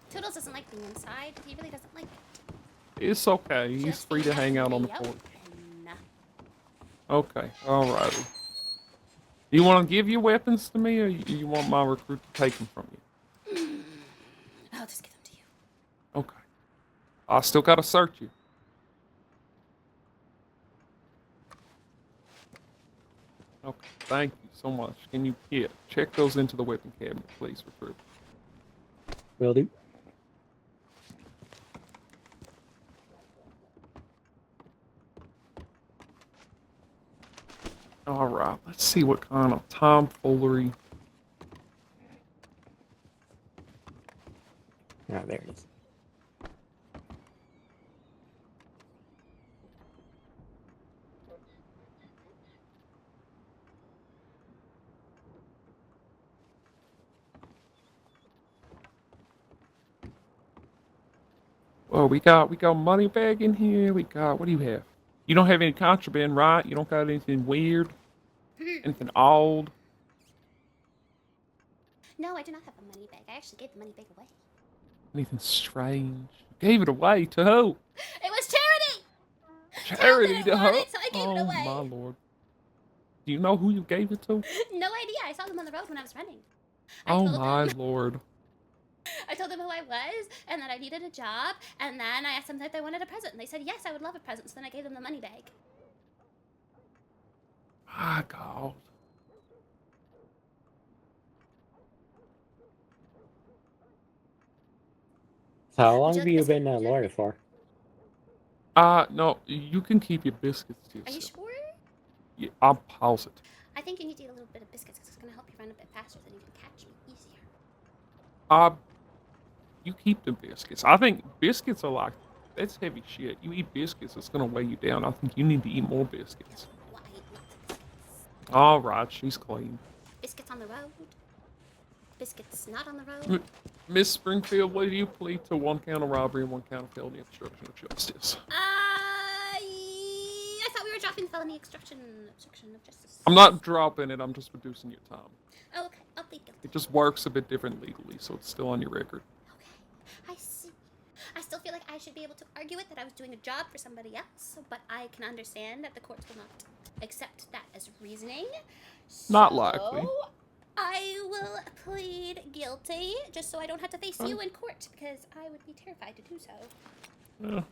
Toodles doesn't like being inside. He really doesn't like it. It's okay. He's free to hang out on the porch. Okay, alrighty. You want to give your weapons to me, or you want my recruit to take them from you? I'll just give them to you. Okay. I still gotta search you. Okay, thank you so much. Can you, check those into the weapon cabinet, please, recruit. Will do. Alright, let's see what kind of tomfoolery. Ah, there it is. Well, we got money bag in here. We got, what do you have? You don't have any contraband, right? You don't got anything weird? Anything old? No, I do not have a money bag. I actually gave the money bag away. Anything strange? Gave it away to who? It was charity! Charity to who? So I gave it away. Oh my lord. Do you know who you gave it to? No idea. I saw them on the road when I was running. Oh my lord. I told them who I was and that I needed a job, and then I asked them if they wanted a present, and they said yes, I would love a present. So then I gave them the money bag. My god. So how long have you been a lawyer for? No, you can keep your biscuits to yourself. Are you sure? Yeah, I'm positive. I think you need to eat a little bit of biscuits because it's going to help you run a bit faster, then you can catch me easier. You keep the biscuits. I think biscuits are like, that's heavy shit. You eat biscuits, it's gonna weigh you down. I think you need to eat more biscuits. Well, I eat lots of biscuits. Alright, she's clean. Biscuits on the road. Biscuits not on the road. Miss Springfield, will you plead to 1 count of robbery and 1 count of felony obstruction of justice? I thought we were dropping felony obstruction of justice. I'm not dropping it, I'm just reducing your time. Oh, okay. I'll plead guilty. It just works a bit different legally, so it's still on your record. I see. I still feel like I should be able to argue it that I was doing a job for somebody else, but I can understand that the courts will not accept that as reasoning. Not likely. I will plead guilty just so I don't have to face you in court because I would be terrified to do so. Yeah.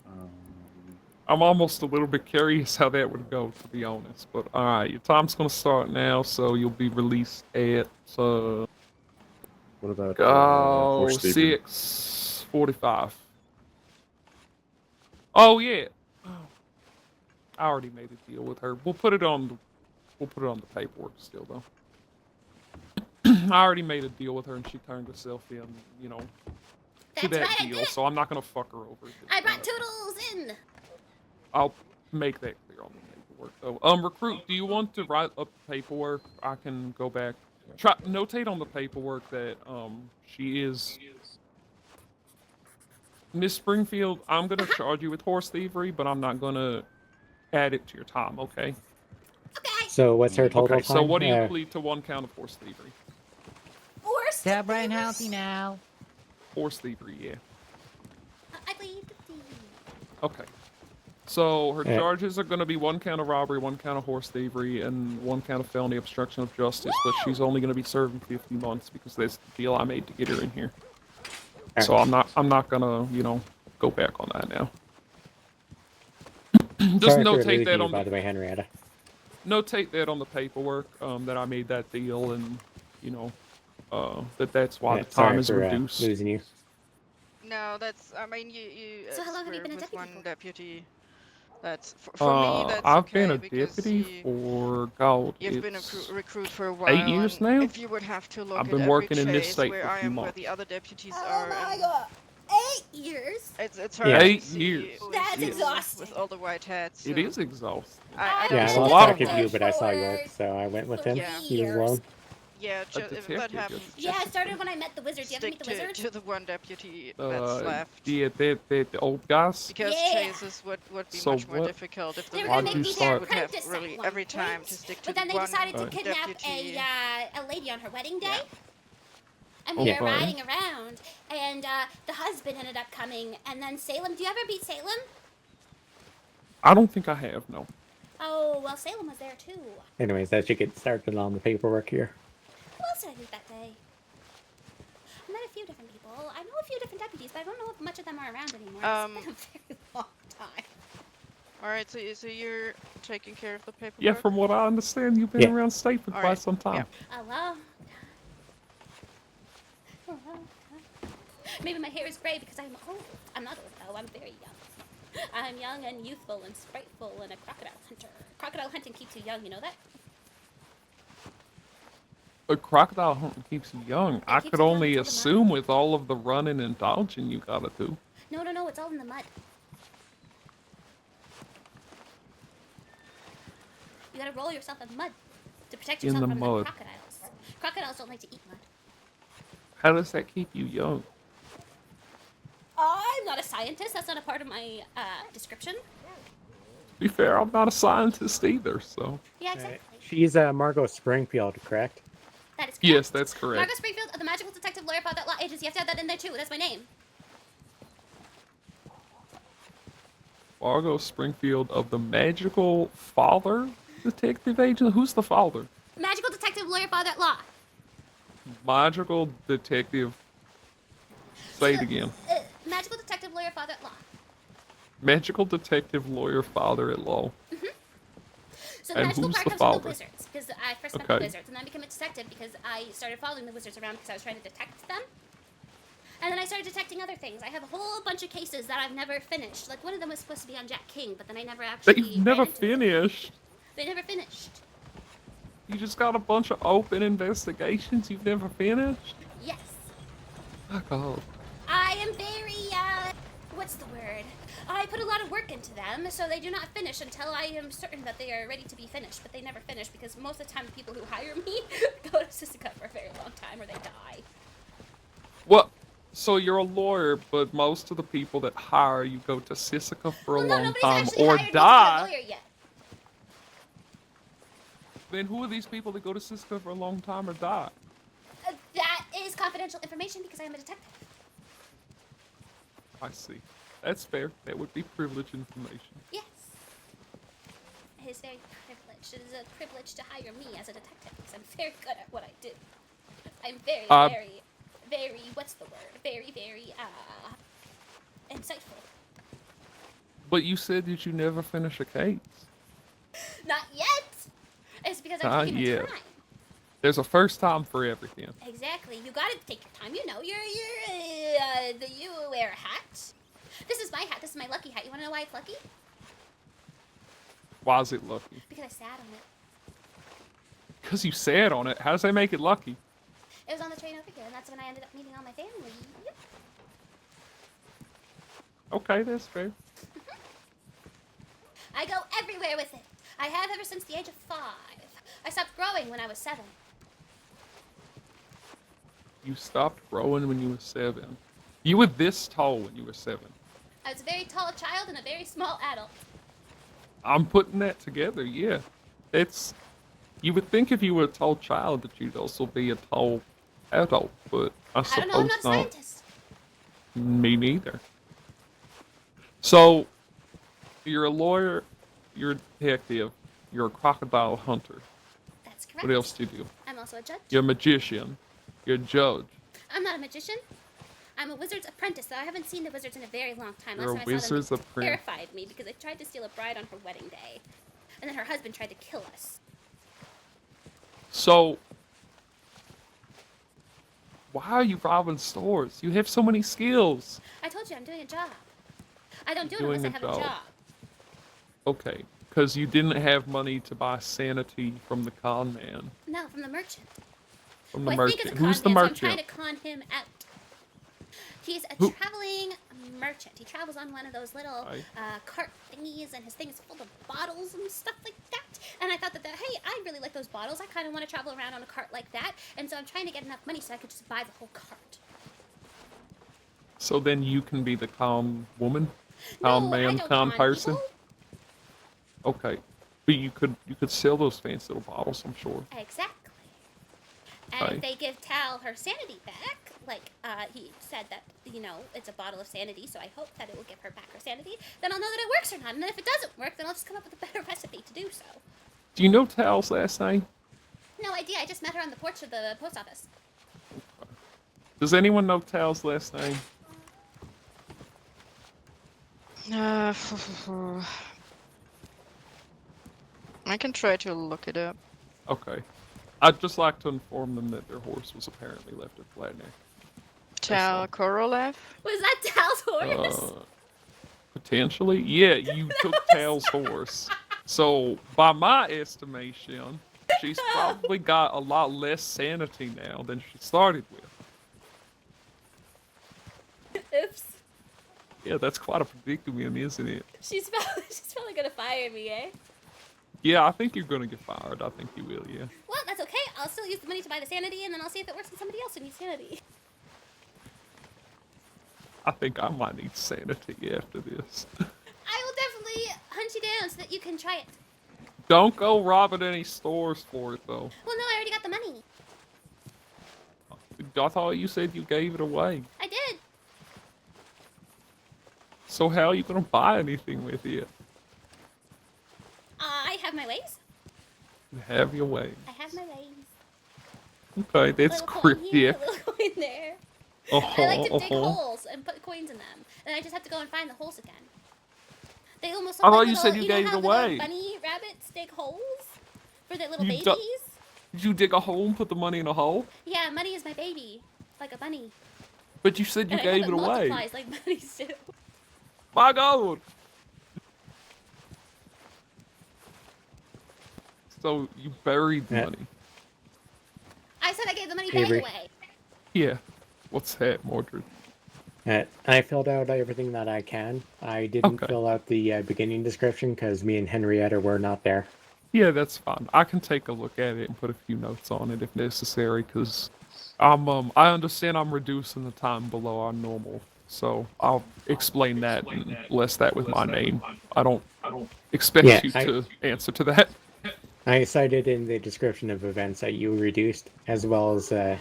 I'm almost a little bit curious how that would go, to be honest. But alright, your time's gonna start now, so you'll be released at What about 6:45. Oh yeah. Oh, I already made a deal with her. We'll put it on the paperwork still though. I already made a deal with her and she turned herself in, you know, to that deal, so I'm not gonna fuck her over. I brought Toodles in. I'll make that clear on the paperwork though. Recruit, do you want to write up the paperwork? I can go back. Notate on the paperwork that she is Miss Springfield. I'm gonna charge you with horse thievery, but I'm not gonna add it to your time. Okay. Okay. So what's her total time? So what do you plead to 1 count of horse thievery? Horse. Step right healthy now. Horse thievery, yeah. I plead guilty. Okay. So her charges are going to be 1 count of robbery, 1 count of horse thievery, and 1 count of felony obstruction of justice. But she's only going to be serving 50 months because that's the deal I made to get her in here. So I'm not gonna, you know, go back on that now. Just notate that on. By the way, Henrietta. Notate that on the paperwork that I made that deal, and you know, that's why the time is reduced. Losing you. No, that's. I mean, you. So how long have you been a with deputy one for? deputy. That's for me. That's I've okay been a deputy for You've been a recruit for a while. 8 years now. If you would have to look I've at been every working in this chase state where for a I few am, where months. the other deputies Oh are. my god! 8 years? It's hard. Yeah. to 8 see years. That's with- exhausting. With all the white hats. It so is exhausting. I Yeah, It's I a lost lot track of of you, but I saw you work, for so I went with him. Yeah. He was alone. Yeah, A if that detective happens. Yeah, it started when I met the wizard. Do you ever meet Stick the wizard? to the one deputy that's left. Yeah, the old guys. Because Yeah. chases would be So much more what- difficult if the They were Why'd gonna you make me their start- would have apprentice really at one every time point, to stick to but then the they one decided to Right. kidnap deputy. a lady on her wedding day. Yeah. And we Yeah. were riding around, and the husband husband ended up coming, and then Salem. Do you ever beat Salem? I don't think I have, no. Oh, well, Salem was there too. Anyways, I should get started on the paperwork here. Who else did I meet that day? I met a few different people. I know a few different deputies, but I don't know if much of them are around anymore. It's been a very long time. Alright, so you're taking care of the paperwork? Yeah, from what I understand, you've been Yeah. around state for All quite right, some time. yeah. A long time. A long time. Maybe my hair is gray because I'm old. I'm not old though. I'm very young. I'm young and youthful and spriteful and a crocodile hunter. Crocodile hunting keeps you young. You know that? A crocodile hunting keeps you young. I keeps could you young only until the assume with all of the running and dodging you gotta do. No, no, no. It's all in the mud. You gotta roll yourself in mud to protect In yourself the from mud. the crocodiles. Crocodiles don't like to eat mud. How does that keep you young? I'm not a scientist. That's not a part of my description. To be fair, I'm not a scientist either, so. Yeah, exactly. She's Margo Springfield, correct? That is correct. Yes, that's correct. Margo Springfield of the Magical Detective Lawyer Father at Law Agency. You have to have that in there too. That's my name. Margo Springfield of the Magical Father Detective Agent? Who's the father? Magical Detective Lawyer Father at Law. Magical Detective. Say it again. Magical Detective Lawyer Father at Law. Magical Detective Lawyer Father at Law. So And magical who's part the comes from the father? wizards, because I first met Okay. the wizards, and then I became a detective because I started following the wizards around because I was trying to detect them. And then I started detecting other things. I have a whole bunch of cases that I've never finished. Like one of them was supposed to be on Jack King, but then I never actually. They've never ran into it. finished. They never finished. You just got a bunch of open investigations you've never finished? Yes. Oh, God. I am very, what's the word? I put a lot of work into them, so they do not finish until I am certain that they are ready to be finished, but they never finish because most of the time the people who hire me go to Sisika for a very long time or they die. What? So you're a lawyer, but most of the people that hire you go to Sisika for a Well, no, long nobody's time actually or hired me to be a die. lawyer yet. Then who are these people that go to Sisika for a long time or die? That is confidential information because I am a detective. I see. That's fair. That would be privileged information. Yes. It is very privileged. It is a privilege to hire me as a detective because I'm very good at what I do. I'm very, very, what's the word? Very, insightful. But you said that you never finish a case. Not yet. It's because I'm Not taking my yet. time. There's a first time for everything. Exactly. You gotta take your time. You know, you wear a hat. This is my hat. This is my lucky hat. You wanna know why it's lucky? Why is it lucky? Because I sat on it. Because you sat on it. How does that make it lucky? It was on the train over here, and that's when I ended up meeting all my family. Yep. Okay, that's fair. I go everywhere with it. I have ever since the age of 5. I stopped growing when I was 7. You stopped growing when you were 7. You were this tall when you were 7. I was a very tall child and a very small adult. I'm putting that together, yeah. It's... You would think if you were a tall child that you'd also be a tall adult, but I I suppose don't know, I'm not a not. scientist. Me neither. So, you're a lawyer, you're a detective, you're a crocodile hunter. That's correct. What else do you do? I'm also a judge. You're a magician. You're a judge. I'm not a magician. I'm a wizard's apprentice, though I haven't seen the wizards in a very long time. You're a Last time I saw them, wizard's they apprentice. terrified me because they tried to steal a bride on her wedding day. And then her husband tried to kill us. So, why are you robbing stores? You have so many skills. I told you I'm doing a job. I don't do it Doing unless I a have a job. job. Okay, because you didn't have money to buy sanity from the con man. No, from the merchant. From the Who I think is a merchant. con Who's the man, so I'm merchant? trying to con him out. He's a Who- traveling merchant. He travels on one of those little Right. cart thingies, and his thing is full of bottles and stuff like that. And I thought hey, I really like those bottles. I kind of want to travel around on a cart like that. And so I'm trying to get enough money so I could just buy the whole cart. So then you can be the con woman? No, Con I man, don't con con person? people. Okay. But you could sell those fancy little bottles, I'm sure. Exactly. And Right. if they give Tal her sanity back, he said that, it's a bottle of sanity, so I hope that it will give her back her sanity. Then I'll know that it works or not. And then if it doesn't work, then I'll just come up with a better recipe to do so. Do you know Tal's last name? No idea. I just met her on the porch of the post office. Does anyone know Tal's last name? I can try to look it up. Okay. I'd just like to inform them that their horse was apparently left at Flatneck. Tal Korolev? Was that Tal's horse? Potentially? Yeah, you took Tal's horse. So, by my estimation, she's probably got a lot less sanity now than she started with. Oops. Yeah, that's quite a predicament, isn't it? She's probably gonna fire me, eh? Yeah, I think you're gonna get fired. I think you will, yeah. Well, that's okay. I'll still use the money to buy the sanity, and then I'll see if it works on somebody else who needs sanity. I think I might need sanity after this. I will definitely hunt you down so that you can try it. Don't go robbing any stores for it, though. Well, no, I already got the money. I thought you said you gave it away. I did. So how are you gonna buy anything with it? I have my ways. You have your way. I have my ways. Okay, that's Little coin here, cryptic. little coin there. Uh-huh, I like to dig holes and put coins in them. And I just have to go and find the holes again. They almost look I thought like you said little, you know gave it how little away. bunny rabbits dig holes for their little You babies? Did you dig a hole and put the money in a hole? Yeah, money is my baby. Like a bunny. But you said you And I gave hope it away. multiplies like bunnies do. My God! So you buried the Yeah. money. I said I gave the money back Avery. away. Yeah. What's that, Mordred? I filled out everything that I can. I didn't Okay. fill out the beginning description because me and Henrietta were not there. Yeah, that's fine. I can take a look at it and put a few notes on it if necessary, because I understand I'm reducing the time below our normal, so I'll explain that and bless that with my name. I don't expect Yeah, you to answer to that. I cited in the description of events that you reduced, as well as, in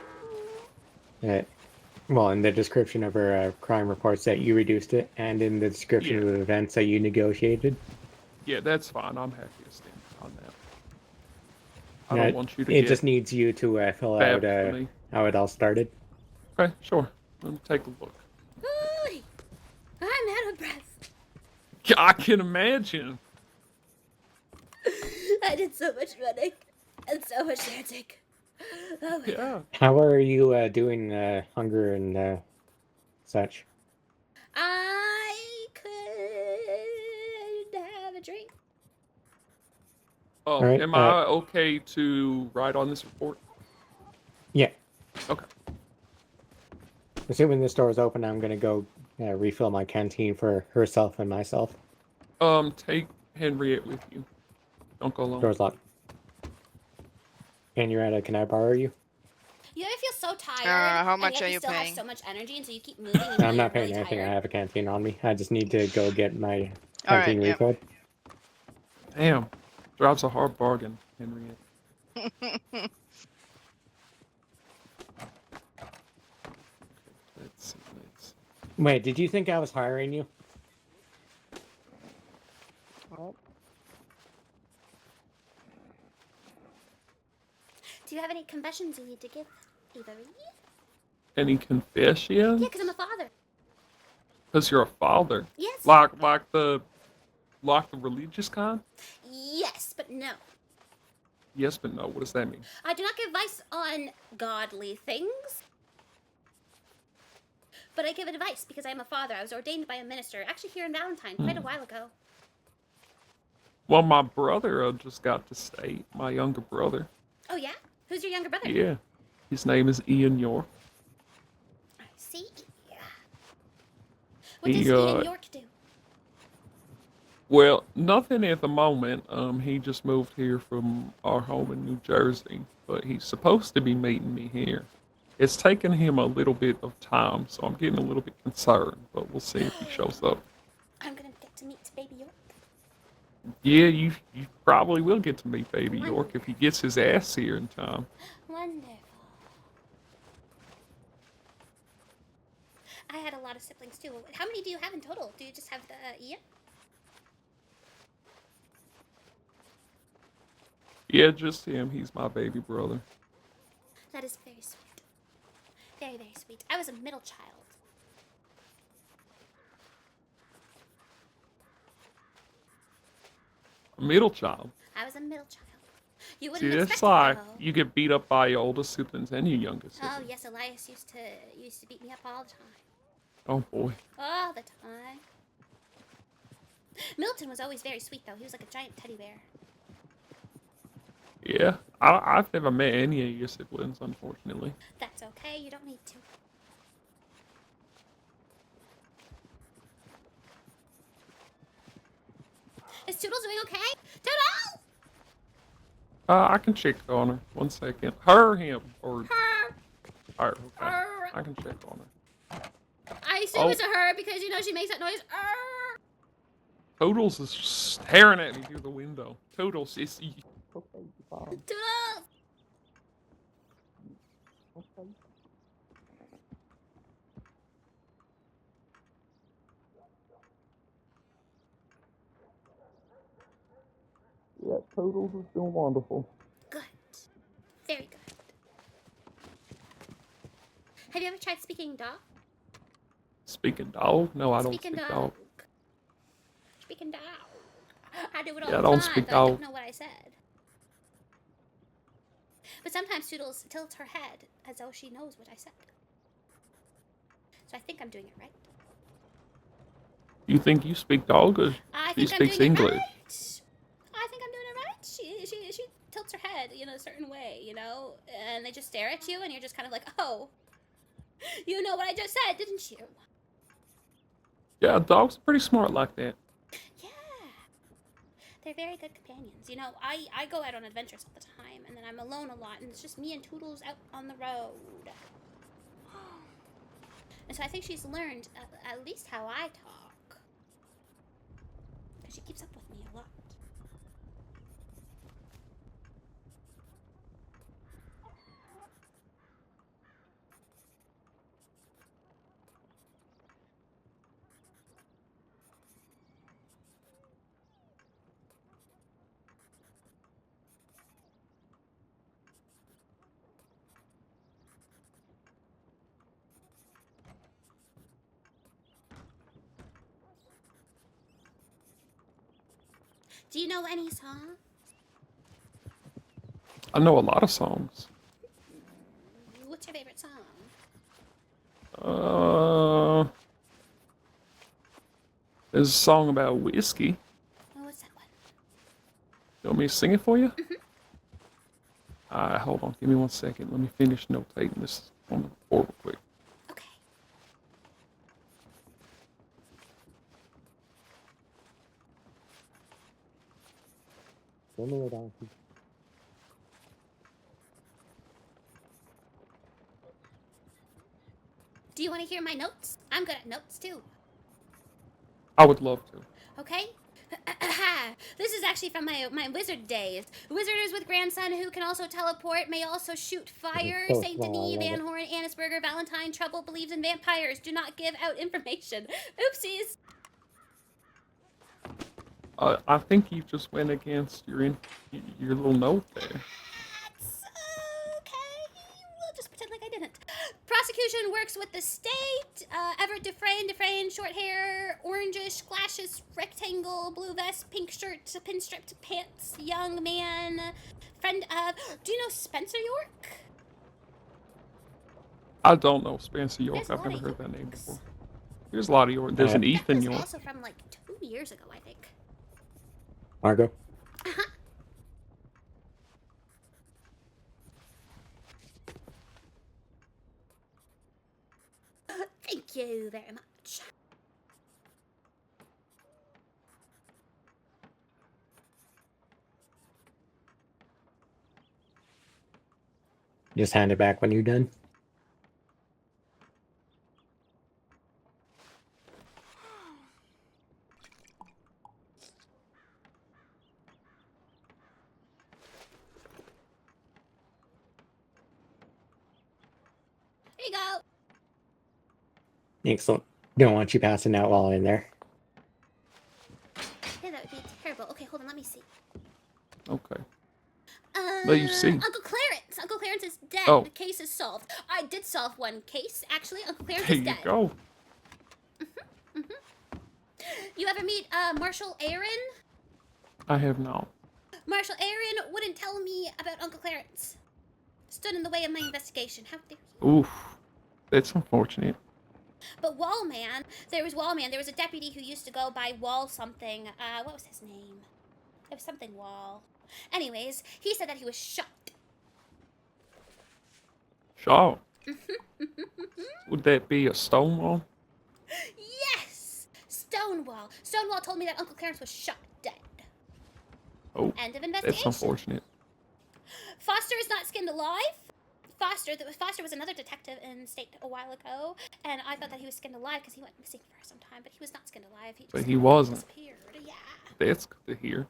the description of her crime reports that you reduced it, and in the description Yeah. of events that you negotiated. Yeah, that's fine. I'm happy to stand on that. I Uh, don't want you to It get just needs you to fill bad out for me. how it all started. Okay, sure. Let me take a look. Ooh, I'm out of breath. Yeah, I can imagine. I did so much running and so much dancing. Oh my God. Yeah. How are you doing hunger and such? I could have a drink. Oh, Alright, am I okay to write on this report? Yeah. Okay. Assuming the store is open, I'm gonna go refill my canteen for herself and myself. Take Henriette with you. Don't go alone. Door's locked. Henrietta, can I borrow you? You ever feel so tired? How and much yet are you you still paying? have so much energy, and so you keep moving. And I'm you're not paying really anything. I tired? have a canteen on me. I just need to go get my Alright, canteen yeah. refilled. Damn. Drives a hard bargain, Henriette. Let's see. Wait, did you think I was hiring you? Do you have any confessions you need to give, Avery? Any confessions? Yeah, because I'm a father. Because you're a father. Yes. Like the religious kind? Yes, but no. Yes, but no. What does that mean? I do not give advice on godly things. But I give advice because I am a father. I was ordained by a minister, actually here in Valentine, quite a while ago. Well, my brother just got to state. My younger brother. Oh, yeah? Who's your younger brother? Yeah. His name is Ian York. I see. Yeah. What does He, Ian York do? Well, nothing at the moment. He just moved here from our home in New Jersey, but he's supposed to be meeting me here. It's taken him a little bit of time, so I'm getting a little bit concerned, but we'll see if he shows up. I'm gonna get to meet Baby York. Yeah, you probably will get to meet Baby York if he gets his ass here in time. Wonderful. I had a lot of siblings too. How many do you have in total? Do you just have the Ian? Yeah, just him. He's my baby brother. That is very sweet. Very, very sweet. I was a middle child. A middle child. I was a middle child. You See, wouldn't that's expect it like though. you get beat up by your oldest siblings and your youngest Oh siblings. yes, Elias used to beat me up all the time. Oh boy. All the time. Milton was always very sweet though. He was like a giant teddy bear. Yeah, I've never met any of your siblings, unfortunately. That's okay. You don't need to. Is Toodles doing okay? Toodles! I can check on her. 1 second. Her or him? Or Her. her, okay. Her. I can check on her. I assume it's a her because you know she makes that noise. Toodles is staring at me through the window. Toodles is... Okay, fine. Toodles! Okay. Yeah, Toodles is doing wonderful. Good. Very good. Have you ever tried speaking dog? Speaking dog? No, I don't Speaking speak dog. dog. Speaking dog. I do it all Yeah, I the don't time, speak but I don't dog. know what I said. But sometimes Toodles tilts her head as though she knows what I said. So I think I'm doing it right. You think you speak dog or I she think I'm speaks doing it English? right. I think I'm doing it right. She tilts her head in a certain way, you know, and they just stare at you, and you're just kind of like, oh, you know what I just said, didn't you? Yeah, dogs are pretty smart like that. Yeah. They're very good companions. You know, I go out on adventures all the time, and then I'm alone a lot, and it's just me and Toodles out on the road. And so I think she's learned at least how I talk. Because she keeps up with me a lot. Do you know any songs? I know a lot of songs. What's your favorite song? There's a song about whiskey. Oh, what's that one? You want me to sing it for you? Hold on. Give me 1 second. Let me finish notating this on the board real quick. Okay. Don't know what else. Do you want to hear my notes? I'm good at notes too. I would love to. Okay? This is actually from my wizard days. Wizarders with grandson who can also teleport, may also shoot fire. so Saint small, I Denis, love Van it. Horn, Annisberger, Valentine, Trouble, believes in vampires. Do not give out information. Oopsies. I think you just went against your little note there. That's okay. We'll just pretend like I didn't. Prosecution works with the state. Everett Dufresne, short hair, orangish glasses, rectangle, blue vest, pink shirt, pinstriped pants, young man, friend of. Do you know Spencer York? I don't know Spencer York. There's a I've lot never of heard that name Yorks. before. There's a lot of York. There's an That Ethan was York. also from like 2 years ago, I think. Margo? Uh-huh. Thank you very much. Just hand it back when you're done. Here you go. Excellent. Don't want you passing out while in there. Yeah, that would be terrible. Okay, hold on, let me see. Okay. Let you see. Uncle Clarence! Uncle Clarence is dead. Oh. The case is solved. I did solve one case, actually. Uncle Clarence There is you dead. go. You ever meet Marshal Aaron? I have not. Marshal Aaron wouldn't tell me about Uncle Clarence. Stood in the way of my investigation. How dare you? Oof. That's unfortunate. But Wallman, there was a deputy who used to go by Wall something. What was his name? It was something Wall. Anyways, he said that he was shot. Shot. Would that be a stone wall? Yes! Stonewall. Stonewall told me that Uncle Clarence was shot dead. Oh. End of investigation. That's unfortunate. Foster is not skinned alive. Foster was another detective in state a while ago, and I thought that he was skinned alive because he went missing for some time, but he was not skinned alive. But he wasn't. Disappeared. Yeah. That's good to hear.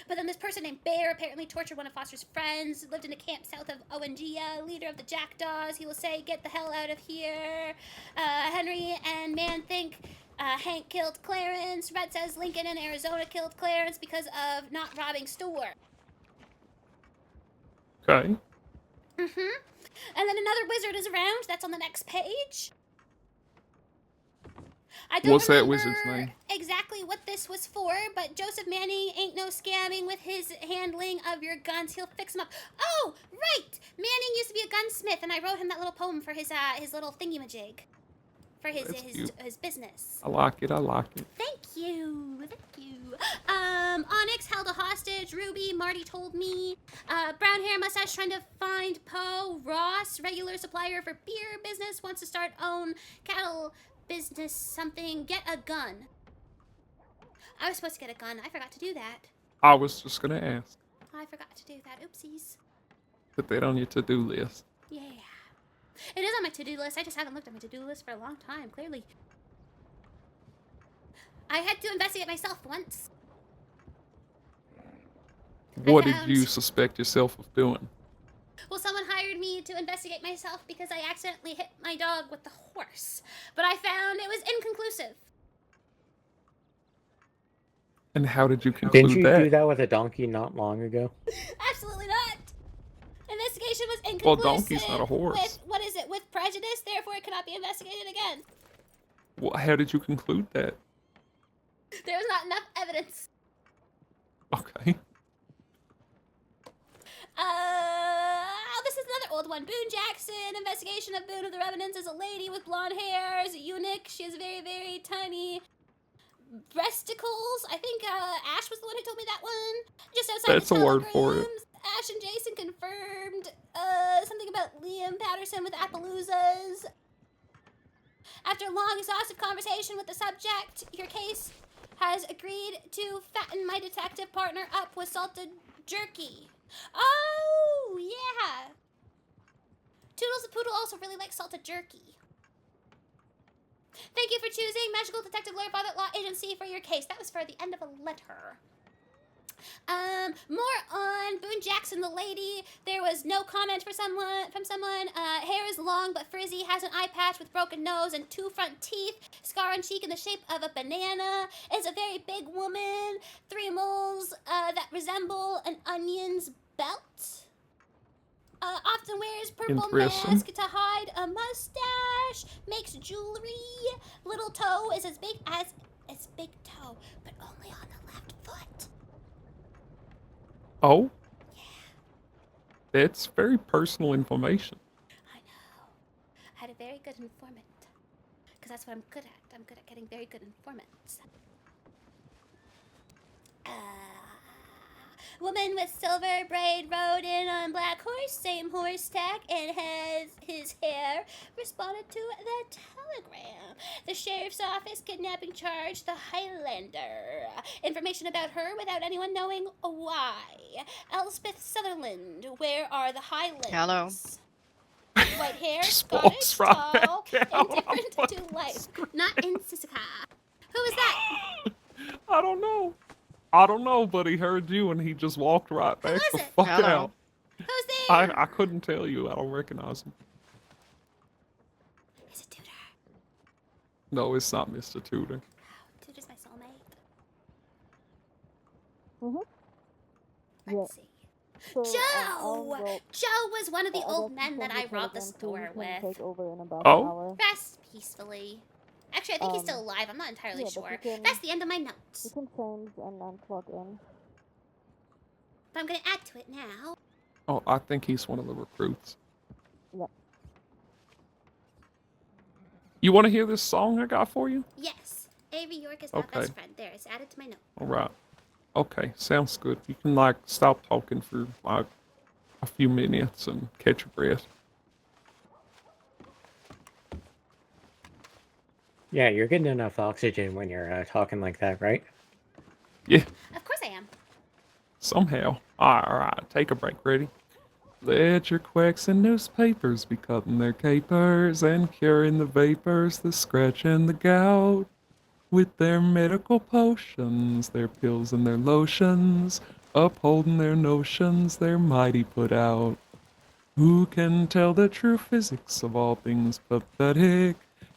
But then this person named Bear apparently tortured one of Foster's friends, lived in a camp south of Owengia, leader of the Jackdaws. He will say, "Get the hell out of here." Henry and Man think Hank killed Clarence. Red says Lincoln in Arizona killed Clarence because of not robbing store. Okay. And then another wizard is around. That's on the next page. I don't What's that remember wizard's name? exactly what this was for, but Joseph Manning ain't no scamming with his handling of your guns. He'll fix them up. Oh, right! Manning used to be a gunsmith, and I wrote him that little poem for his little thingy-majig. For That's cute. his business. I like it. I like it. Thank you. Onyx held a hostage. Ruby, Marty told me. Brown hair mustache trying to find Poe. Ross, regular supplier for beer business, wants to start own cattle business something. Get a gun. I was supposed to get a gun. I forgot to do that. I was just gonna ask. I forgot to do that. Oopsies. Put that on your to-do list. Yeah. It is on my to-do list. I just haven't looked at my to-do list for a long time, clearly. I had to investigate myself once. What did you suspect yourself of doing? Well, someone hired me to investigate myself because I accidentally hit my dog with the horse. But I found it was inconclusive. And how did you conclude Didn't you that? do that with a donkey not long ago? Absolutely not. Investigation was inconclusive. Well, donkey's not a horse. With prejudice, therefore it cannot be investigated again. Well, how did you conclude that? There was not enough evidence. Okay. This is another old one. Boone Jackson. Investigation of Boone of the Revenants is a lady with blonde hair. Is a eunuch. She has very, very tiny breasticles. I think Ash was the one who told me that one. Just outside That's the a word for it. telegrams. Ash and Jason confirmed something about Liam Patterson with Appaloozas. After a long, exhaustive conversation with the subject, your case has agreed to fatten my detective partner up with salted jerky. Oh, yeah. Toodles the Poodle also really likes salted jerky. Thank you for choosing Magical Detective Lawyer Father Law Agency for your case. That was for the end of a letter. More on Boone Jackson, the lady. There was no comment from someone. Hair is long but frizzy, has an eye patch with broken nose and 2 front teeth, scar on cheek in the shape of a banana, is a very big woman, 3 moles that resemble an onion's belt. Often wears purple mask to hide a mustache, makes jewelry, little toe is as big as its big toe, but only on the left foot. Oh? Yeah. That's very personal information. I know. I had a very good informant. Because that's what I'm good at. I'm good at getting very good informants. Woman with silver braid rode in on black horse, same horse tack, and has his hair. Responded to the telegram. The sheriff's office kidnapping charge, the Highlander. Information about her without anyone knowing why. Elspeth Sutherland, where are the Highlands? Hello. White hair, Just Scottish, walks right tall, back out indifferent on to life. Not in Sisika. Who is that? I don't know. I don't know, but he heard you and he just walked right back is the it? fuck Hello. out. Who's there? I couldn't tell you. I don't recognize him. Is it Tudor? No, it's not Mr. Tudor. Dude is my soulmate. Mhm. Yeah. Let's see. So, Joe! Joe was one of the I old guess men that I you robbed the can store with. take over in about an Oh? hour. Rest peacefully. Actually, I think he's still alive. I'm not entirely yeah, but sure. you can- That's the end of my notes. You can change and then plug in. But I'm gonna add to it now. Oh, I think he's one of the recruits. Yep. You want to hear this song I got for you? Yes. Avery York is my Okay. best friend. There, it's added to my note. All right. Okay, sounds good. You can like stop talking for like a few minutes and catch your breath. Yeah, you're getting enough oxygen when you're talking like that, right? Yeah, Of course I am. somehow. All right, take a break. Ready? Let your quacks and newspapers be cutting their capers and curing the vapors, the scratch and the gout. With their medical potions, their pills and their lotions, upholding their notions, they're mighty put out. Who can tell the true physics of all things pathetic,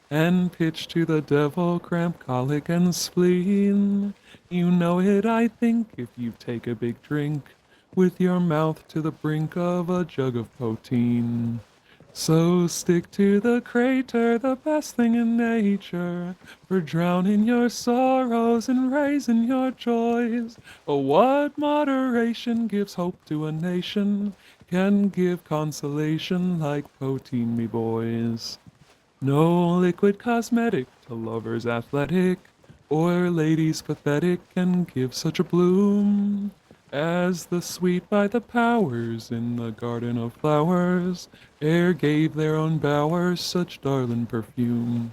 and pitch to the devil cramp, colic, and spleen? You know it, I think, if you take a big drink, with your mouth to the brink of a jug of poteen. So stick to the crater, the best thing in nature, for drowning your sorrows and raising your joys. Oh, what moderation gives hope to a nation, can give consolation like poteen, me boys. No liquid cosmetic to lovers athletic, or ladies pathetic can give such a bloom as the sweet by the powers in the garden of flowers, ere gave their own bowers such darling perfume.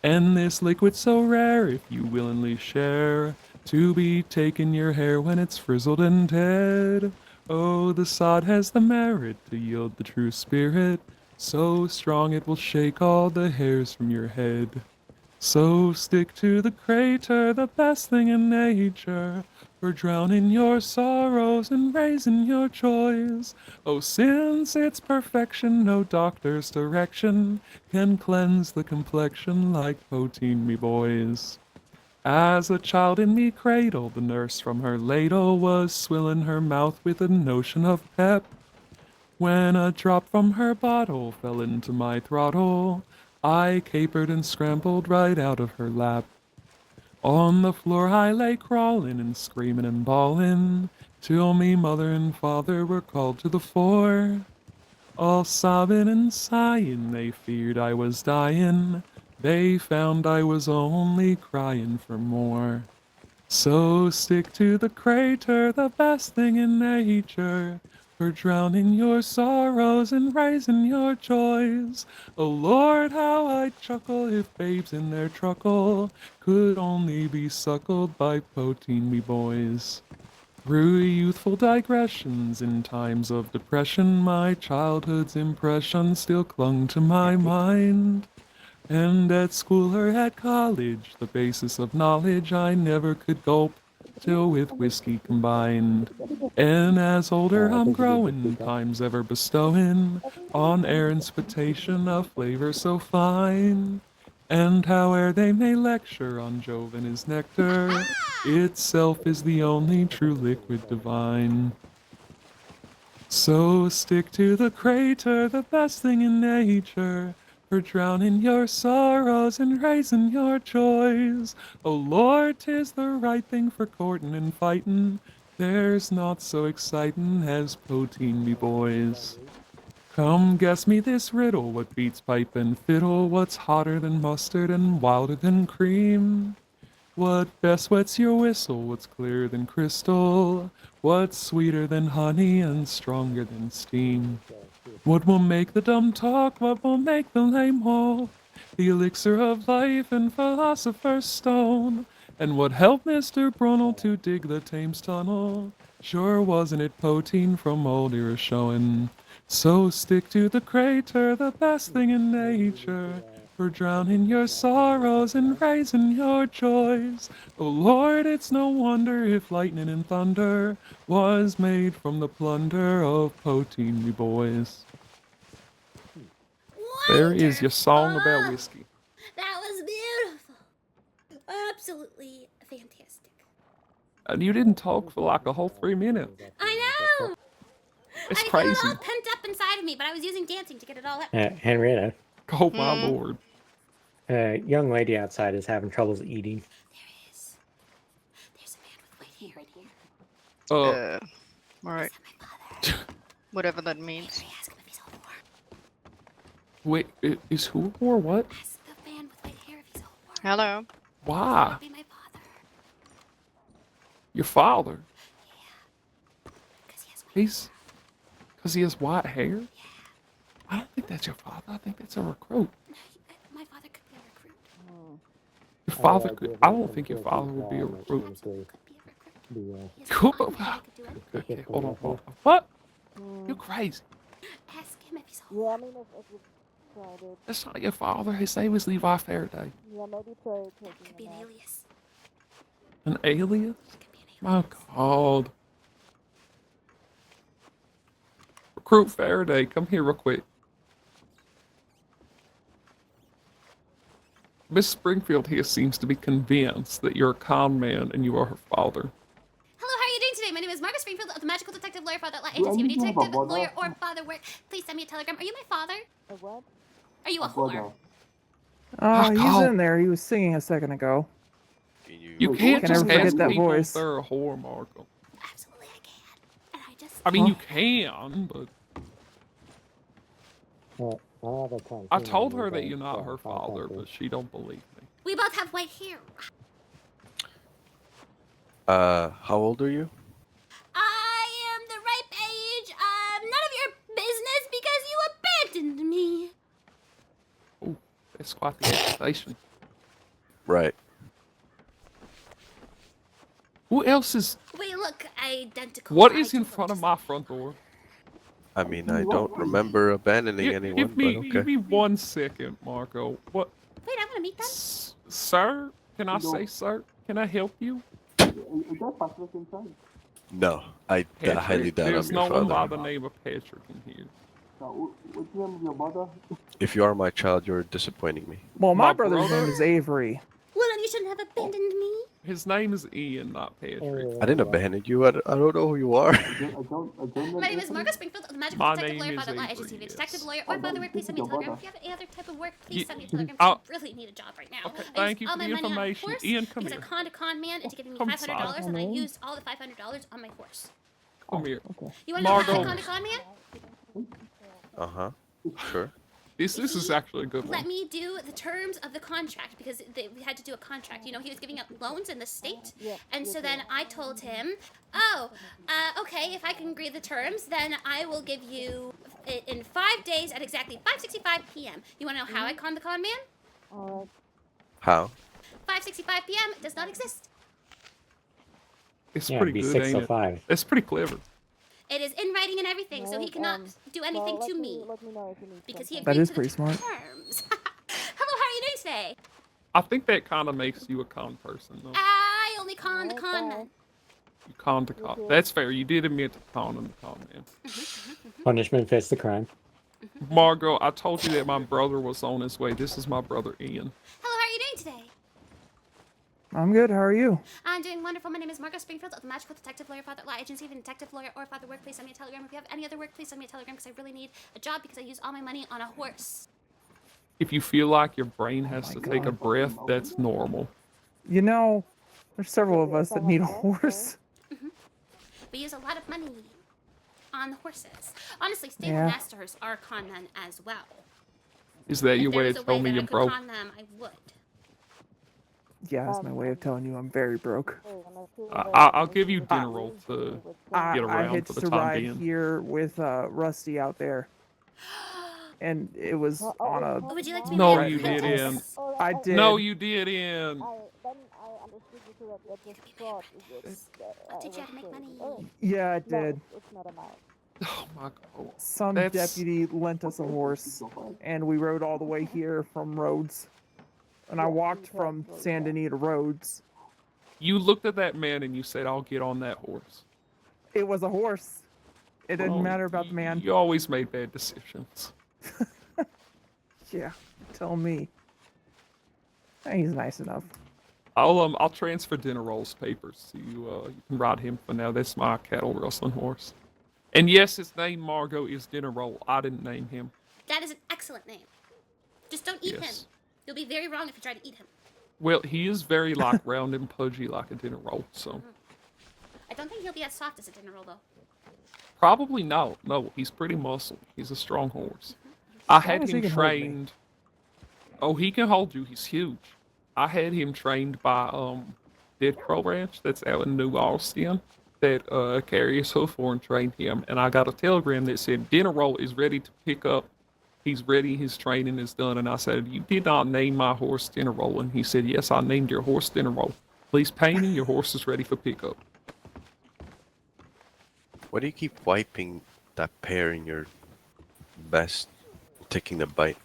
And this liquid so rare, if you willingly share, to be taken your hair when it's frizzled and dead. Oh, the sod has the merit to yield the true spirit, so strong it will shake all the hairs from your head. So stick to the crater, the best thing in nature, for drowning your sorrows and raising your joys. Oh, since its perfection, no doctor's direction can cleanse the complexion like poteen, me boys. As a child in me cradle, the nurse from her ladle was swilling her mouth with a notion of pep. When a drop from her bottle fell into my throttle, I capered and scrambled right out of her lap. On the floor I lay crawling and screaming and bawling, till me mother and father were called to the fore. All sobbing and sighing, they feared I was dying. They found I was only crying for more. So stick to the crater, the best thing in nature, for drowning your sorrows and raising your joys. Oh Lord, how I'd chuckle if babes in their truckle could only be suckled by poteen, me boys. Through youthful digressions in times of depression, my childhood's impression still clung to my mind. And at school or at college, the basis of knowledge I never could gulp till with whiskey combined. And as older I'm growing, time's ever bestowing on errand's potation a flavor so fine. And howe'er they may lecture on Jove and his nectar, itself is the only true liquid divine. So stick to the crater, the best thing in nature, for drowning your sorrows and raising your joys. Oh Lord, 'tis the right thing for courtin' and fightin'. There's naught so excitin' as poteen, me boys. Come guess me this riddle, what beats pipe and fiddle, what's hotter than mustard and wilder than cream? What best wets your whistle? What's clearer than crystal? What's sweeter than honey and stronger than steam? What will make the dumb talk? What will make the lame walk? The elixir of life and philosopher's stone. And what helped Mr. Brunel to dig the Thames tunnel? Sure wasn't it poteen from old Irishowen? So stick to the crater, the best thing in nature, for drowning your sorrows and raising your joys. Oh Lord, it's no wonder if lightning and thunder was made from the plunder of poteen, me boys. There is your song about Wonderful! whiskey. That was beautiful. Absolutely fantastic. And you didn't talk for like a whole 3 minutes. I know! It's I feel crazy. it all pent up inside of me, but I was using dancing to get it all out. Henrietta, Oh my lord. young lady outside is having troubles eating. There is. There's a man with white hair in here. Alright. Is that my father? Whatever that means. Henry, ask him if he's a whore. Wait, is who or what? Ask the man with white hair if he's a whore. Hello. That Why? would be my father. Your father? Because he has white He's... Because he has white hair? I don't think that's your father. I think that's a recruit. My father could be a recruit. Your father could... I don't think your father would be a recruit. Absolutely could be a recruit. He has Cool. a bond, he could do anything. Okay, hold on. What? You're crazy. Ask him if he's a whore. Yeah, I mean, if you tried it, That's not your father. His name is Levi Faraday. yeah, maybe try Could taking be a an nap. alias. An alias? Could be an My alias. God. Recruit Faraday, come here real quick. Miss Springfield here seems to be convinced that you're a con man and you are her father. Hello, how are you doing today? My name is Margo Springfield of the Magical Detective Lawyer Father Law Agency. If you need detective, lawyer, or father work, please send me a telegram. Are you my father? A what? Are you a whore? Call- He's in there. He was singing a second ago. You can't Can just never forget ask that people voice. if they're a whore, Margo. Absolutely, I can. And I just. I mean, Huh? you can, but I told her that you're not her father, but she don't believe me. We both have white hair. How old are you? I am the ripe age. None of your business because you abandoned me. Ooh, that's quite the accusation. Right. Who else is... We look identical. What I is do in look front of just- my front door? I mean, I don't remember abandoning anyone, Give me, but okay. give me 1 second, Margo. What? Wait, I want to meet them. Sir? Can I say sir? Can I help you? No, I highly doubt There's I'm no your one by father. the name of Patrick in here. If you are my child, you're disappointing me. Well, My my brother's brother? name is Avery. Well, then you shouldn't have abandoned me. His name is Ian, not Patrick. I didn't abandon you. I don't know who you are. My name is Margo Springfield of the Magical My Detective name Lawyer is Father Law Avery, Agency. If you're a yes. detective, lawyer, or father work, please send me a telegram. If you have any other type of work, please send me a telegram I'll- because I really need a job right now. Okay, I thank used you all for my the money on a information. horse Ian, come because here. I conned a con man into giving me Come $500, inside. and I used all the $500 on my horse. Come here. You want to know how I Margo. conned a con man? Uh-huh. Sure. This is actually a good Let one. me do the terms of the contract because we had to do a contract. You know, he was giving out loans in the state, and so then I told him, "Oh, okay, if I can agree the terms, then I will give you in 5 days at exactly 5:65 p.m." You want to know how I conned the con man? Alright. How? 5:65 p.m. does not exist. It's Yeah, it'd pretty be good, six ain't till it? 5. It's pretty clever. It is in writing and everything, so he cannot do anything Well, to me let me know if you need because he something. agreed That is to the pretty smart. terms. Hello, how are you doing today? I think that kind of makes you a con person, though. I only con the con men. You con the con. That's fair. You did admit to conning the con man. Punishment fits the crime. Margo, I told you that my brother was on his way. This is my brother Ian. Hello, how are you doing today? I'm good. How are you? I'm doing wonderful. My name is Margo Springfield of the Magical Detective Lawyer Father Law Agency. If you're a detective, lawyer, or father work, please send me a telegram. If you have any other work, please send me a telegram because I really need a job because I use all my money on a horse. If you feel like your brain has my to take a God. breath, that's normal. You know, there's several of us that need a horse. We use a lot of money on the horses. Honestly, stable Yeah. masters are con men as well. Is that your If there way was of a way telling me that I you're could broke? con them, I would. Yeah, that's my way of telling you I'm very broke. I'll give you general to I get around for hitched the a time ride being. here with Rusty out there, and it was on a. Would you like to be No, my you apprentice? didn't. I did. No, you didn't. Then I understood you correctly. That You just could be my fraud. apprentice. I'll teach you how to make money. Yeah, I No, did. it's not allowed. Oh my God. Some That's- deputy lent us a horse, and we rode all the way here from Rhodes. And I walked from San Denis to Rhodes. You looked at that man and you said, "I'll get on that horse." It was a horse. It didn't Well, matter about the man. You always made bad decisions. Yeah, tell me. He's nice enough. I'll transfer Dinner Roll's papers to you. You can ride him for now. That's my cattle rustling horse. And yes, his name Margo is Dinner Roll. I didn't name him. That is an excellent name. Just don't eat him. Yes. You'll be very wrong if you try to eat him. Well, he is very like round and pudgy like a dinner roll, so I don't think he'll be as soft as a dinner roll, though. probably no. No, he's pretty muscled. He's a strong horse. I had long as he him can hold me. trained. Oh, he can hold you. He's huge. I had him trained by Dead Crow Ranch that's out in New Austin that Carius Hoophorn trained him, and I got a telegram that said Dinner Roll is ready to pick up. He's ready. His training is done. And I said, "You did not name my horse Dinner Roll." And he said, "Yes, I named your horse Dinner Roll. Please pay me. Your horse is ready for pickup." Why do you keep wiping that pear in your vest, taking the bite?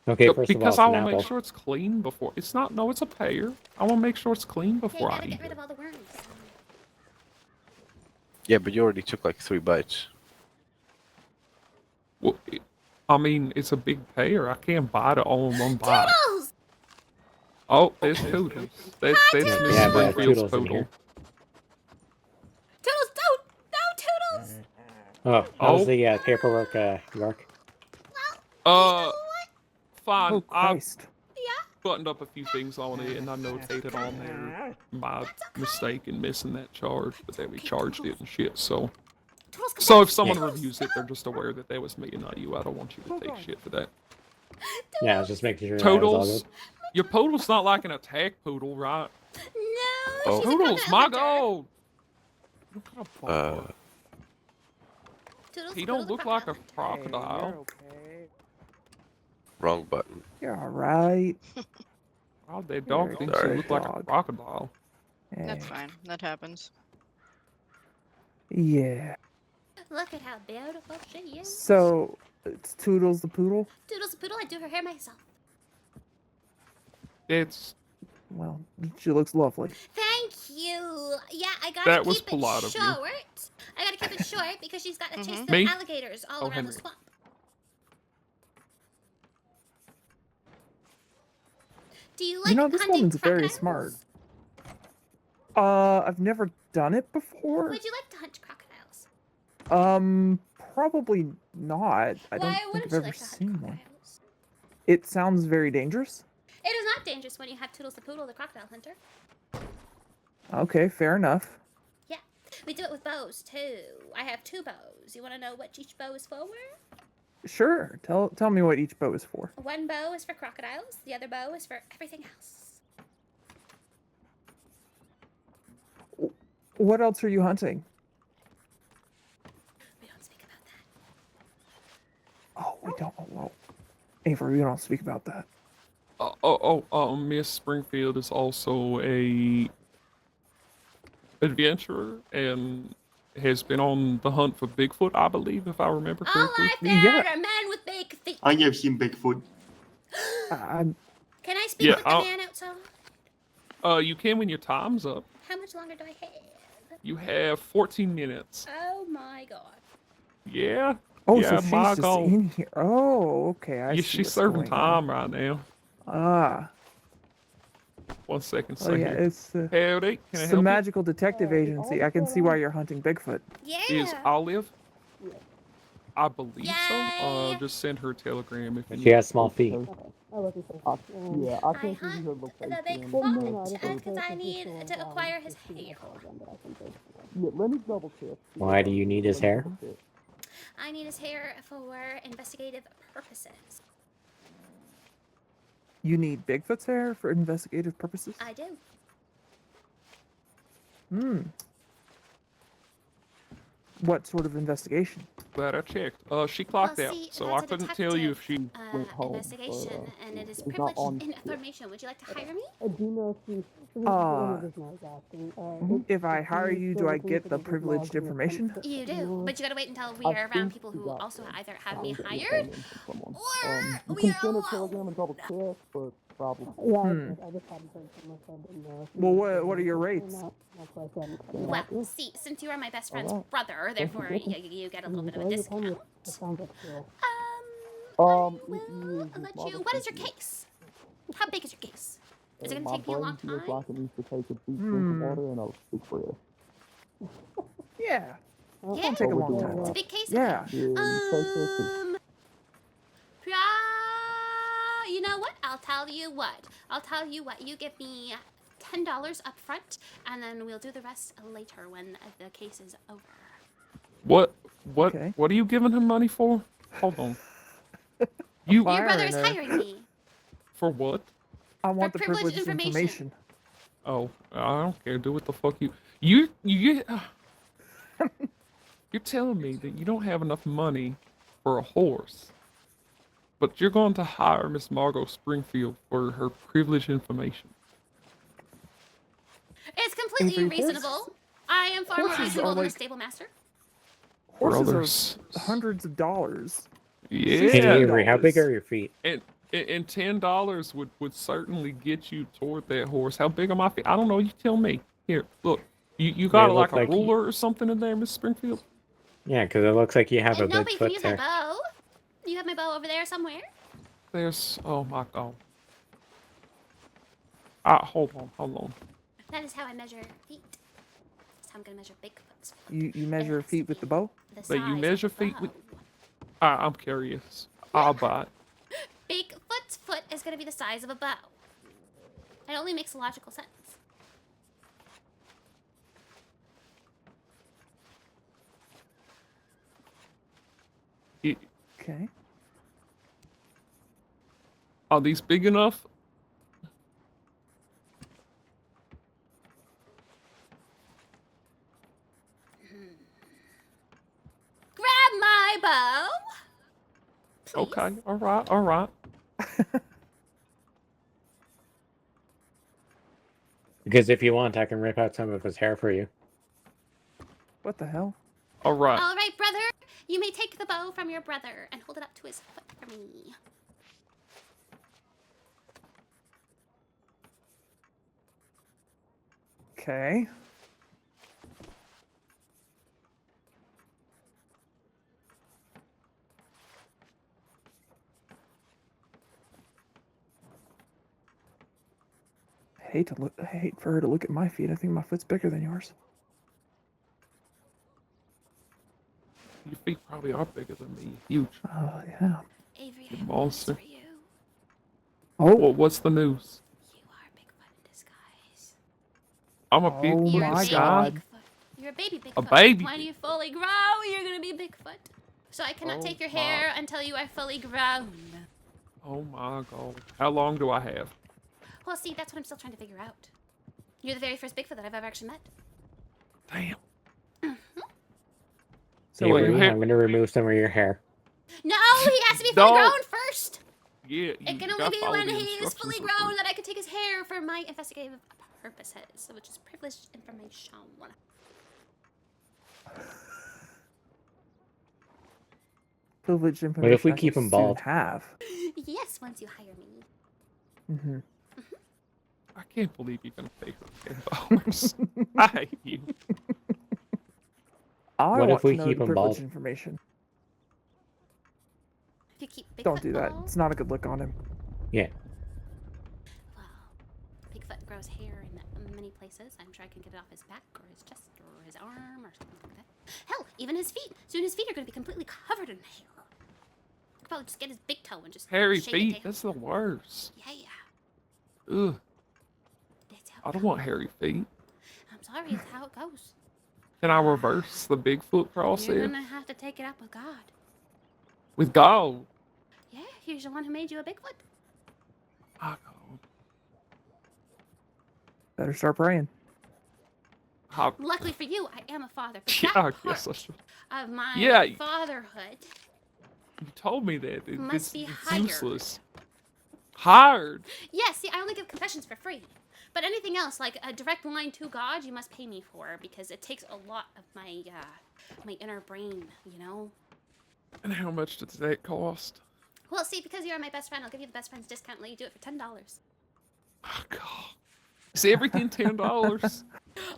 Okay, Yep, first of all, because it's I an want to make apple. sure it's clean before. It's not. No, it's a pear. I want to make sure it's clean Okay, before you I gotta eat get rid it. of all the worms. Yeah, but you already took like 3 bites. Well, I mean, it's a big pear. I can't bite it all in one bite. Toodles! Oh, there's Toodles. That's Miss Yeah, but Springfield's Toodles in poodle. here. Toodles, don't! No, Toodles! Oh, how's Oh. the paperwork work? Uh, fine. Oh I've Christ! buttoned up a few things on it, and I notated on there my mistake in missing that charge, but then we charged it and shit. So, Toodles, come so back. if someone Toodles, reviews it, they're just aware that that was me and not you. I don't want you to take shit for that. Yeah, I was just making sure that was all Toodles, good. your poodle's not like an attack poodle, right? No, Oh. she's a Toodles, crocodile my hunter. god! What kind of Uh, barbarian? Toodles, He Toodles don't the look like a hunter. crocodile. You're okay. wrong button. You're all right. Oh, that dog Very thinks you sorry. look like a dog. crocodile. That's Eh, fine. That happens. Yeah. Look at how beautiful she is. So it's Toodles the poodle. Toodles the poodle, I do her hair myself. It's Well, she looks lovely. Thank you. Yeah, I gotta That was keep polite it of you. short. I gotta keep it short because she's got to chase the Me? alligators all Oh, around Henry. the swamp. Do you like You know, this hunting woman's very crocodiles? smart. I've never done it before. Would you like to hunt crocodiles? Probably not. I don't Why think wouldn't I've you ever like to hunt seen one. crocodiles? It sounds very dangerous. It is not dangerous when you have Toodles the poodle, the crocodile hunter. Okay, fair enough. Yeah, we do it with bows too. I have 2 bows. You want to know what each bow is for? Sure. Tell me what each bow is for. One bow is for crocodiles. The other bow is for everything else. What else are you hunting? We don't speak about that. Oh, we don't. Oh, well, Avery, we don't speak about that. Miss Springfield is also a adventurer and has been on the hunt for Bigfoot, I believe, if I remember Oh, correctly. I found Yeah. a man with big feet. I have seen Bigfoot. I'm Can I speak Yeah, with the I'll- man outside? You can when your time's up. How much longer do I have? You have 14 minutes. Oh my god. Yeah. Oh, yeah, so she's just Margo. in here. Oh, okay. I Yeah, see she's what's serving going on. time right now. Ah. 1 second, Oh, so yeah. here. It's Howdy, can I the help magical detective agency. I can see why you're hunting Bigfoot. Yeah. you? Is Olive? I believe so. Yay. Just send her a telegram if you She has small feet. I was just Yeah, I I can't hunt give you her location. the big But no, foot no, because I need to acquire his hair. Yeah, let me double check. Why do you need his hair? I need his hair for investigative purposes. You need Bigfoot's hair for investigative purposes? I do. Hmm. What sort of investigation? Glad I checked. She clocked Well, out, see, so that's I a couldn't tell you if she. Went home, Investigation, but, and it is it's not on privileged information. Would you like to hire me? do you know if she... If I hire you, do I get the privileged information? You do, but you gotta wait until we I are around think people you who got also that. either have me I'll get hired that into someone. or You we can are send a alone. telegram and double check, but probably. Yeah, Hmm. I just hadn't heard from my friend in there. Well, what are your rates? Well, see, since you are my best friend's Alright. brother, therefore you get a little bit of a discount. It sounds like chill. Um, We'll let you. What is your case? How big is your case? Is it gonna My take me a long brain feels time? like it needs to take a deep drink of water and a big breath. Yeah. Yeah? Don't take a long Overdoing time. It's a that. big case? Yeah. Yeah, you take care too. You know what? I'll tell you what. You give me $10 up front, and then we'll do the rest later when the case is over. What? Okay. What are you giving him money for? Hold on. You Fire Your brother is her. hiring me for what? I want the privileged privileged information. information. Oh, I don't care. Do what the fuck you. You're telling me that you don't have enough money for a horse, but you're going to hire Miss Margo Springfield for her privileged information. It's completely Avery, reasonable. I am far more horses reasonable are than a like- stable master. Horses Brothers. are hundreds of dollars. Yeah. Hey Avery, how big $60. are your feet? And $10 would certainly get you toward that horse. How big are my feet? I don't know. You tell me. Here, look. You got They like look a like ruler or something in there, Miss Springfield? Yeah, because it looks like you have a No, but you can Bigfoot use my there. bow. You have my bow over there somewhere. There's. Oh my god. Hold on. That is how I measure feet. That's how I'm gonna measure Bigfoot's foot. You measure It has feet to with the be bow? The That you size measure of the feet with- bow. I'm curious. I'll buy it. Bigfoot's foot is gonna be the size of a bow. It only makes logical sense. Okay. Are these big enough? Grab my bow. Please. Okay. All right. Because if you want, I can rip out some of his hair for you. What the hell? All right. All right, brother. You may take the bow from your brother and hold it up to his foot for me. Okay. I hate for her to look at my feet. I think my foot's bigger than yours. Your feet probably are bigger than me. Huge. Oh yeah. Avery, I You have monster. news for you. Oh, Well, what's the news? You are Bigfoot in disguise. I'm a Oh big You're my a baby God. Bigfoot. You're a baby Bigfoot. A baby When you fully grow, you're gonna be Bigfoot. So I cannot Oh take your my. hair until you are fully grown. Oh my god. How long do I have? Well, see, that's what I'm still trying to figure out. You're the very first Bigfoot that I've ever actually met. Damn. so Well, wait, you Avery, have- I'm gonna remove some of your hair. No, he has to be fully No. grown first. Yeah. It can you only gotta be follow when the he is instructions fully real grown quick. that I can take his hair for my investigative purposes, which is privileged information. privileged information. if we I keep can him soon bald? Have. Yes, once you hire me. Mm-hmm. I can't believe you're gonna pay her $10. I hate you. I What want if we to know keep the him privileged bald? information. If you keep Bigfoot Don't do that. bald, It's not a good look on him. Yeah. well, Bigfoot grows hair in many places. I'm sure I can get it off his back or his chest or his arm or something like that. Hell, even his feet. Soon his feet are going to be completely covered in hair. I could probably just get his big toe and just Hairy shave it feet. down. That's the worst. Yeah. Ugh. That's how I it don't goes. want hairy feet. I'm sorry, it's how it goes. Can I reverse the Bigfoot process? You're gonna have to take it up with God. With God? Yeah, he's the one who made you a Bigfoot. My God. Better start praying. How- Luckily for you, I am a father. But Yeah, that I part guess I should. of my Yeah. fatherhood You told me that. must be it's hired. useless. Hired? Yeah, see, I only give confessions for free. But anything else, like a direct line to God, you must pay me for because it takes a lot of my my inner brain, you know? And how much does that cost? Well, see, because you're my best friend, I'll give you the best friend's discount and let you do it for $10. Oh, God. Is everything $10?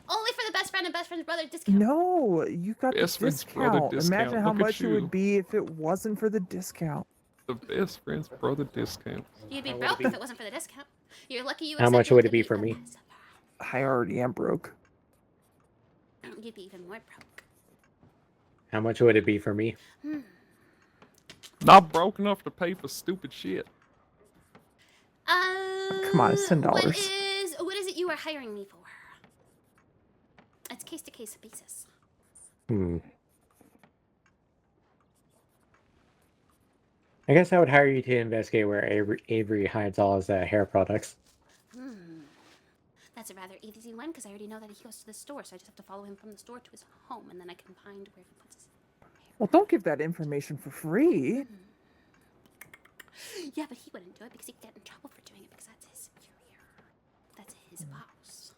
Only for the best friend and best friend's brother discount. No, you got the Best friend's brother discount. discount. Imagine how Look at much it you. would be if it wasn't for the discount. The best friends brother discount. You'd be How would it broke be? if it wasn't for the discount. You're lucky you How much accepted would it be to for the me? best. I already am broke. You'd be even more broke. How much would it be for me? Not broke enough to pay for stupid shit. Come on, it's $10. What is it you are hiring me for? It's case to case basis. I guess I would hire you to investigate where Avery hides all his hair products. That's a rather easy one because I already know that he goes to the store, so I just have to follow him from the store to his home, and then I can find where he puts his hair. Well, don't give that information for free. Yeah, but he wouldn't do it because he'd get in trouble for doing it because that's his superior. That's his boss.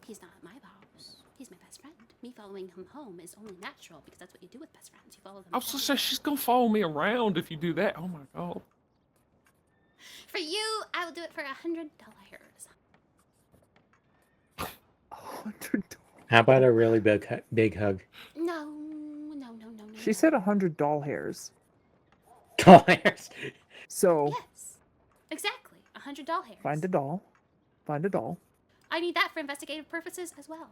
He's not my boss. He's my best friend. Me following him home is only natural because that's what you do with best friends. You follow them. I was just saying she's gonna follow me around if you do that. Oh my god. For you, I will do it for $100. $100. How about a really big hug? No. She said 100 doll hairs. $. So Yes. Exactly. $100 hairs. find a doll. Find a doll. I need that for investigative purposes as well.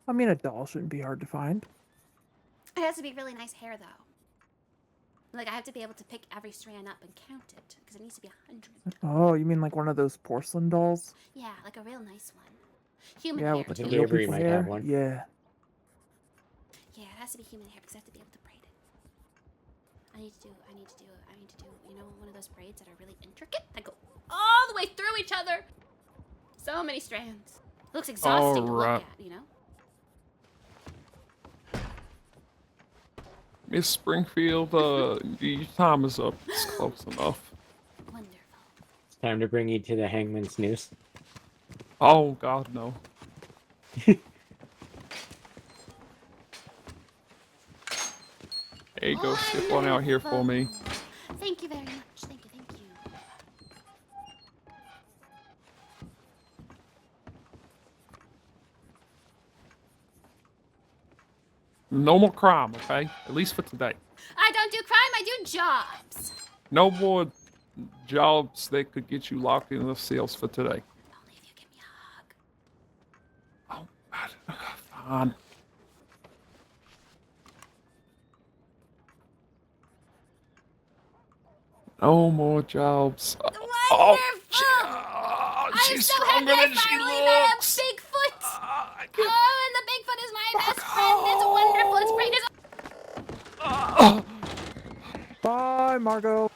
I mean, a doll shouldn't be hard to find. It has to be really nice hair, though. Like, I have to be able to pick every strand up and count it, because it needs to be 100. Oh, you mean like one of those porcelain dolls? Yeah, like a real nice one. Human Yeah, hair, with I the think too. real Avery people might hair. have one. Yeah. Yeah, it has to be human hair, because I have to be able to braid it. I need to do, you know, one of those braids that are really intricate, that go all the way through each other. So many strands. It looks exhausting to Alright. look at, you know? Miss Springfield, your time is up. It's close enough. Wonderful. It's time to bring you to the hangman's noose. Oh god, no. There you go, sip one out here for me. Thank you very much. Thank you, thank you. No more crime, okay? At least for today. I don't do crime, I do jobs. No more jobs that could get you locked in the cells for today. Only if you give me a hug. Oh, God. Fine. No more jobs. Wonderful! I'm she's so happy stronger I than she finally met a looks. Bigfoot! I can't- Oh, and the Bigfoot is my best friend. It's wonderful. Its brain is... Bye, Margo.